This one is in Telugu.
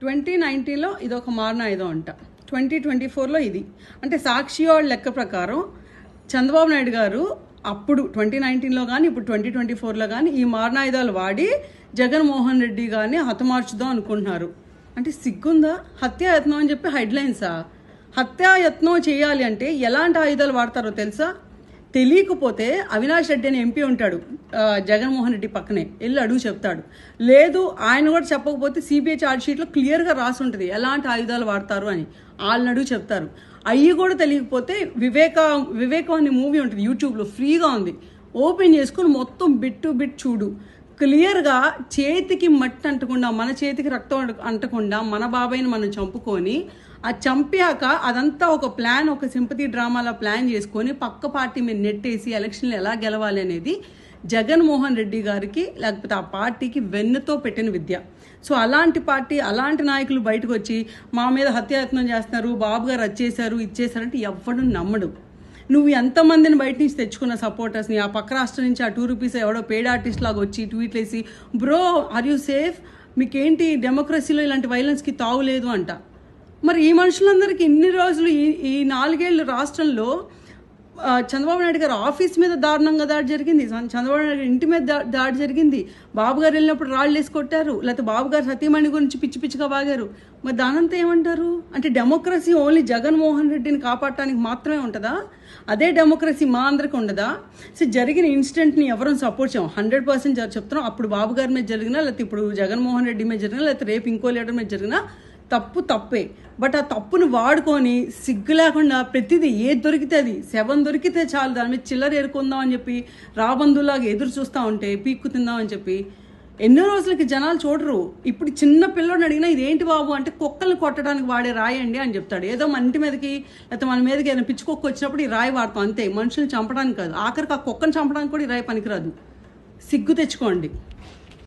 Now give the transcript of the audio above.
2019లో ఇదొక మారణాయుధం అంట, 2024లో ఇది. అంటే సాక్షి వాళ్ళ లెక్క ప్రకారం చంద్రబాబు నాయుడు గారు అప్పుడు 2019లో కానీ ఇప్పుడు 2024లో కానీ ఈ మారణాయుధాలు వాడి జగన్మోహన్ రెడ్డి గారిని హతమార్చుదాం అనుకుంటున్నారు. అంటే సిగ్గుందా? హత్యాయత్నం అని చెప్పి హెడ్లైన్సా? హత్యాయత్నం చేయాలి అంటే ఎలాంటి ఆయుధాలు వాడతారో తెలుసా? తెలియకపోతే అవినాష్ రెడ్డి అని ఎంపీ ఉంటాడు జగన్మోహన్ రెడ్డి పక్కనే, వెళ్ళి అడుగు చెప్తాడు. లేదు ఆయన కూడా చెప్పకపోతే సిబిఐ ఛార్జ్ షీట్లో క్లియర్గా రాసి ఉంటుంది ఎలాంటి ఆయుధాలు వాడతారు అని, వాళ్ళని అడుగు చెప్తారు. అవి కూడా తెలియకపోతే వివేకం అనే మూవీ ఉంటుంది యూట్యూబ్లో, ఫ్రీగా ఉంది, ఓపెన్ చేసుకుని మొత్తం బిట్ టు బిట్ చూడు. క్లియర్గా చేతికి మట్టి అంటకుండా, మన చేతికి రక్తం అంటకుండా మన బాబాయిని మనం చంపుకొని, ఆ చంపాక అదంతా ఒక ప్లాన్, ఒక సింపతి డ్రామాలా ప్లాన్ చేసుకొని పక్క పార్టీ మీద నెట్టేసి ఎలక్షన్లు ఎలా గెలవాలి అనేది జగన్మోహన్ రెడ్డి గారికి లేకపోతే ఆ పార్టీకి వెన్నుతో పెట్టిన విద్య. సో అలాంటి పార్టీ, అలాంటి నాయకులు బయటకు వచ్చి మా మీద హత్యాయత్నం చేస్తున్నారు, బాబు గారు వచ్చేసారు ఇచ్చేసారంటే ఎవ్వడు నమ్మడు. నువ్వు ఎంతమందిని బయట నుంచి తెచ్చుకున్న సపోర్టర్స్ని, ఆ పక్క రాష్ట్రం నుంచి ఆ ₹2 ఎవడో పెయిడ్ ఆర్టిస్ట్ లాగా వచ్చి ట్వీట్లు వేసి బ్రో ఆర్ యూ సేఫ్, మీకేంటి డెమోక్రసీలో ఇలాంటి వైలెన్స్కి తావులేదు అంట. మరి ఈ మనుషులందరికీ ఇన్ని రోజులు ఈ 4 ఏళ్ళు రాష్ట్రంలో చంద్రబాబు నాయుడు గారు ఆఫీస్ మీద దారుణంగా దాడి జరిగింది, చంద్రబాబు నాయుడు ఇంటి మీద దాడి జరిగింది, బాబు గారు వెళ్ళినప్పుడు రాళ్ళు వేసి కొట్టారు, లేకపోతే బాబు గారు సతీమణి గురించి పిచ్చి పిచ్చిగా బాగారు. మరి దానంతా ఏమంటారు? అంటే డెమోక్రసీ ఓన్లీ జగన్మోహన్ రెడ్డిని కాపాడటానికి మాత్రమే ఉంటుందా? అదే డెమోక్రసీ మా అందరికి ఉండదా? సో జరిగిన ఇన్సిడెంట్ని ఎవరూ సపోర్ట్ చేయం, 100% చెప్తున్నాం. అప్పుడు బాబు గారి మీద జరిగినా, లేకపోతే ఇప్పుడు జగన్మోహన్ రెడ్డి మీద జరిగినా, లేకపోతే రేపు ఇంకో లీడర్ మీద జరిగినా తప్పే. బట్ ఆ తప్పును వాడుకొని సిగ్గు లేకుండా ప్రతిదీ ఏది దొరికితే అది, శవం దొరికితే చాలు దాని మీద చిల్లర ఏరుకుందాం అని చెప్పి రాబందులాగా ఎదురు చూస్తూ ఉంటే పీక్కు తిందామని చెప్పి ఎన్నో రోజులకి జనాలు చూడరు. ఇప్పుడు చిన్న పిల్లోడిని అడిగినా ఇదేంటి బాబు అంటే కుక్కల్ని కొట్టడానికి వాడే రాయండి అని చెప్తాడు. ఏదో మన ఇంటి మీదకి లేకపోతే మన మీదకి ఏదైనా పిచ్చి కుక్క వచ్చినప్పుడు ఈ రాయి వాడతాం అంతే, మనుషుల్ని చంపడానికి కాదు. ఆఖరికి ఆ కుక్కను చంపడానికి కూడా ఈ రాయి పనికిరాదు. సిగ్గు తెచ్చుకోండి.